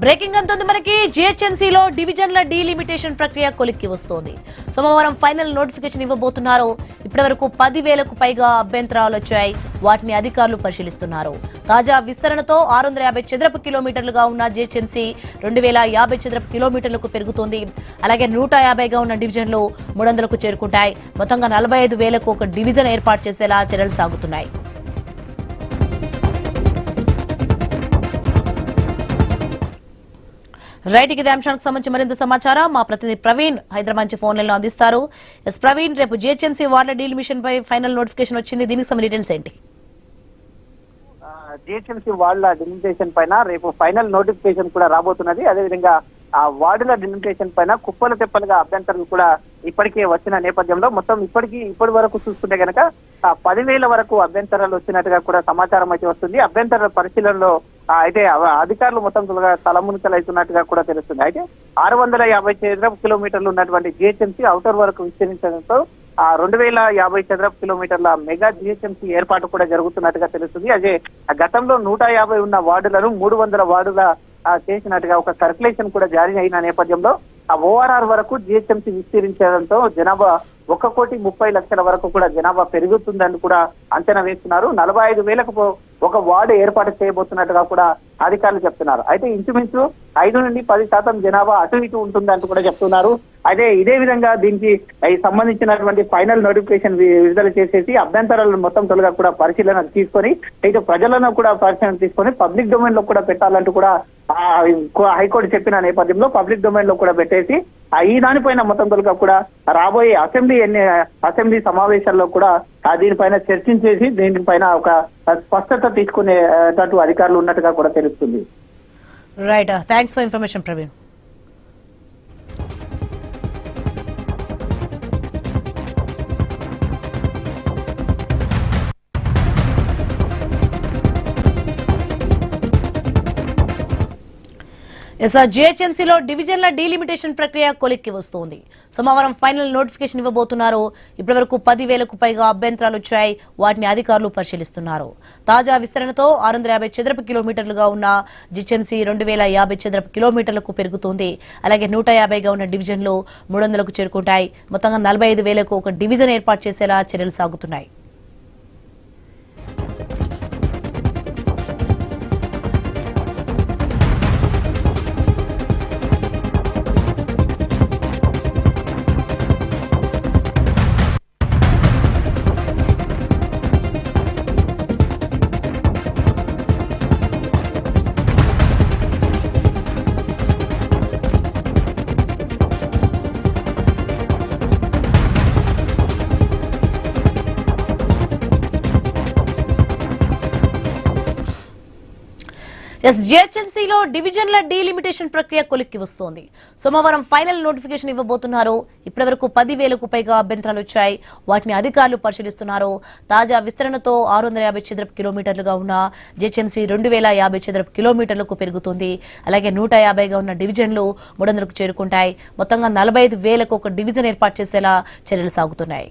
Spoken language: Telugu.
బ్రేకింగ్ అంటుంది మనకి జిహెచ్ఎంసీలో డివిజన్ల డీలిమిటేషన్ ప్రక్రియ కొలిక్కి వస్తోంది. సోమవారం ఫైనల్ నోటిఫికేషన్ ఇవ్వబోతున్నారు. ఇప్పటివరకు 10,000కు పైగా అభ్యంతరాలు వచ్చాయి. వాటిని అధికారులు పరిశీలిస్తున్నారు. తాజా విస్తరణతో 650 చదరపు కిలోమీటర్లుగా ఉన్న జిహెచ్ఎంసీ 2050 చదరపు కిలోమీటర్లకు పెరుగుతోంది. అలాగే 150గా ఉన్న డివిజన్లు 300కు చేరుకుంటాయి. మొత్తంగా 45,000కు ఒక డివిజన్ ఏర్పాటు చేసేలా చర్యలు సాగుతున్నాయి. రైట్, ఇదే అంశానికి సంబంధించి మరింత సమాచారం మా ప్రతినిధి ప్రవీణ్ హైదరాబాద్ నుంచి ఫోన్ లైన్ లో అందిస్తారు. ప్రవీణ్, రేపు జిహెచ్ఎంసీ వార్డుల డీలిమిషన్ పై ఫైనల్ నోటిఫికేషన్ వచ్చింది. దీనికి సంబంధించిన డీటెయిల్స్ ఏంటి? జిహెచ్ఎంసీ వార్డుల డెలిమిటేషన్ పైన రేపు ఫైనల్ నోటిఫికేషన్ కూడా రాబోతున్నది. అదేవిధంగా ఆ వార్డుల డెలిమిటేషన్ పైన కుప్పలు తెప్పలుగా అభ్యంతరాలు కూడా ఇప్పటికే వచ్చిన నేపథ్యంలో మొత్తం ఇప్పటి వరకు చూసుకుంటే కనుక 10,000 వరకు అభ్యంతరాలు వచ్చినట్టుగా కూడా సమాచారం అయితే వస్తుంది. అభ్యంతరాల పరిశీలనలో అయితే అధికారులు మొత్తం తలమునికలవుతున్నట్టుగా కూడా తెలుస్తుంది. అయితే 650 చదరపు కిలోమీటర్లు ఉన్నటువంటి జిహెచ్ఎంసీ ఔటర్ వరకు విస్తరించడంతో 2,050 చదరపు కిలోమీటర్ల మెగా జిహెచ్ఎంసీ ఏర్పాటు కూడా జరుగుతున్నట్టుగా తెలుస్తుంది. అదే గతంలో 150 ఉన్న వార్డులను 300 వార్డుల చేసినట్టుగా ఒక సర్క్యులేషన్ కూడా జారీ అయిన నేపథ్యంలో ఆ ఓఆర్ఆర్ వరకు జిహెచ్ఎంసీ విస్తరించడంతో జనాభా 1,30,00,000 వరకు కూడా జనాభా పెరుగుతుందని కూడా అంచనా వేస్తున్నారు. 45,000కు ఒక వార్డు ఏర్పాటు చేయబోతున్నట్టుగా కూడా అధికారులు చెప్తున్నారు. అయితే ఇంచుమించు 5 నుండి 10% జనాభా అటు ఇటు ఉంటుందంటూ కూడా చెప్తున్నారు. అయితే ఇదే విధంగా దీనికి సంబంధించినటువంటి ఫైనల్ నోటిఫికేషన్ విడుదల చేసేసి అభ్యంతరాలను మొత్తం తొలగా కూడా పరిశీలన తీసుకొని ఇటు ప్రజలను కూడా పరిశీలన తీసుకొని పబ్లిక్ డొమైన్ లో కూడా పెట్టాలంటూ కూడా హైకోర్టు చెప్పిన నేపథ్యంలో పబ్లిక్ డొమైన్ లో కూడా పెట్టేసి ఈ దానిపైన మొత్తం తొలగా కూడా రాబోయే అసెంబ్లీ సమావేశాల్లో కూడా దీనిపైన చర్చించేసి దీనిపైన ఒక స్పష్టత తీసుకునేటట్టు అధికారులు ఉన్నట్టుగా కూడా తెలుస్తుంది. Right, thanks for information Praveen. జిహెచ్ఎంసీలో డివిజన్ల డీలిమిటేషన్ ప్రక్రియ కొలిక్కి వస్తోంది. సోమవారం ఫైనల్ నోటిఫికేషన్ ఇవ్వబోతున్నారు. ఇప్పటివరకు 10,000కు పైగా అభ్యంతరాలు వచ్చాయి. వాటిని అధికారులు పరిశీలిస్తున్నారు. తాజా విస్తరణతో 650 చదరపు కిలోమీటర్లుగా ఉన్న జిహెచ్ఎంసీ 2050 చదరపు కిలోమీటర్లకు పెరుగుతోంది. అలాగే 150గా ఉన్న డివిజన్లు 300కు చేరుకుంటాయి. మొత్తంగా 45,000కు ఒక డివిజన్ ఏర్పాటు చేసేలా చర్యలు సాగుతున్నాయి. జిహెచ్ఎంసీలో డివిజన్ల డీలిమిటేషన్ ప్రక్రియ కొలిక్కి వస్తోంది. సోమవారం ఫైనల్ నోటిఫికేషన్ ఇవ్వబోతున్నారు. ఇప్పటివరకు 10,000కు పైగా అభ్యంతరాలు వచ్చాయి. వాటిని అధికారులు పరిశీలిస్తున్నారు. తాజా విస్తరణతో 650 చదరపు కిలోమీటర్లుగా ఉన్న జిహెచ్ఎంసీ 2050 చదరపు కిలోమీటర్లకు పెరుగుతుంది. అలాగే 150గా ఉన్న డివిజన్లు 300కు చేరుకుంటాయి. మొత్తంగా 45,000కు ఒక డివిజన్ ఏర్పాటు చేసేలా చర్యలు సాగుతున్నాయి.